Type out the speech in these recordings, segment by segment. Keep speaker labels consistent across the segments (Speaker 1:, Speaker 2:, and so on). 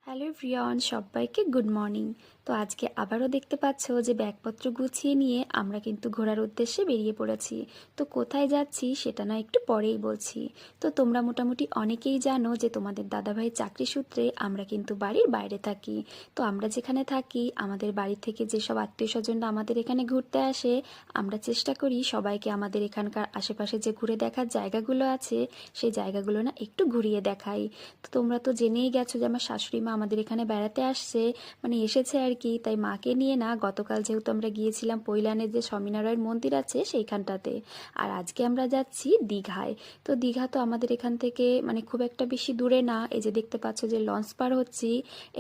Speaker 1: Hello everyone, সবাইকে good morning. তো আজকে আবারও দেখতে পাচ্ছ যে ব্যাগপত্র গুছিয়ে নিয়ে আমরা কিন্তু ঘোরার উদ্দেশ্যে বেরিয়ে পড়েছি। তো কোথায় যাচ্ছি সেটা না একটু পরেই বলছি। তো তোমরা মোটামুটি অনেকেই জানো যে তোমাদের দাদাভাই চাকরি সূত্রে আমরা কিন্তু বাড়ির বাইরে থাকি। তো আমরা যেখানে থাকি আমাদের বাড়ি থেকে যেসব আত্মীয় স্বজনরা আমাদের এখানে ঘুরতে আসে, আমরা চেষ্টা করি সবাইকে আমাদের এখানকার আশেপাশে যে ঘুরে দেখার জায়গাগুলো আছে সেই জায়গাগুলো না একটু ঘুরিয়ে দেখাই। তো তোমরা তো জেনেই গেছো যে আমার শাশুড়ি মা আমাদের এখানে বেড়াতে আসছে, মানে এসেছে আর কি। তাই মাকে নিয়ে না গতকাল যেহেতু আমরা গিয়েছিলাম পৈলানের যে স্বামীনারায়ণ মন্দির আছে সেইখানটাতে, আর আজকে আমরা যাচ্ছি দীঘায়। তো দীঘা তো আমাদের এখান থেকে মানে খুব একটা বেশি দূরে না। এই যে দেখতে পাচ্ছ যে লঞ্চ পার হচ্ছি,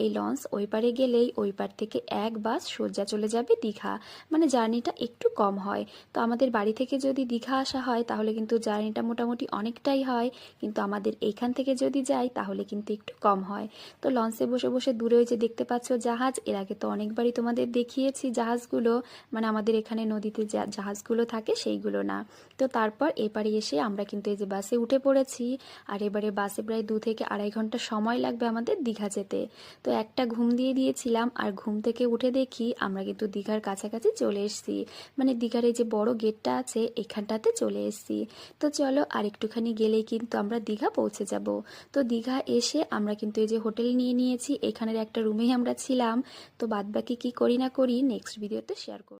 Speaker 1: এই লঞ্চ ওই পারে গেলেই ওই পার থেকে এক বাস সোজা চলে যাবে দীঘা। মানে জার্নিটা একটু কম হয়। তো আমাদের বাড়ি থেকে যদি দীঘা আসা হয় তাহলে কিন্তু জার্নিটা মোটামুটি অনেকটাই হয়, কিন্তু আমাদের এইখান থেকে যদি যাই তাহলে কিন্তু একটু কম হয়। তো লঞ্চে বসে বসে দূরে ওই যে দেখতে পাচ্ছ জাহাজ, এর আগে তো অনেকবারই তোমাদের দেখিয়েছি জাহাজগুলো, মানে আমাদের এখানে নদীতে যা জাহাজগুলো থাকে সেইগুলো না। তো তারপর এপারে এসে আমরা কিন্তু এই যে বাসে উঠে পড়েছি। আর এবারে বাসে প্রায় 2 থেকে আড়াই ঘন্টা সময় লাগবে আমাদের দীঘা যেতে। তো একটা ঘুম দিয়ে দিয়েছিলাম, আর ঘুম থেকে উঠে দেখি আমরা কিন্তু দীঘার কাছাকাছি চলে এসেছি। মানে দীঘার এই যে বড় গেটটা আছে এখানটাতে চলে এসেছি। তো চলো আর একটুখানি গেলেই কিন্তু আমরা দীঘা পৌঁছে যাব। তো দীঘা এসে আমরা কিন্তু এই যে হোটেল নিয়ে নিয়েছি, এখানের একটা রুমেই আমরা ছিলাম। তো বাদবাকি কি করি না করি নেক্সট ভিডিওতে শেয়ার করব।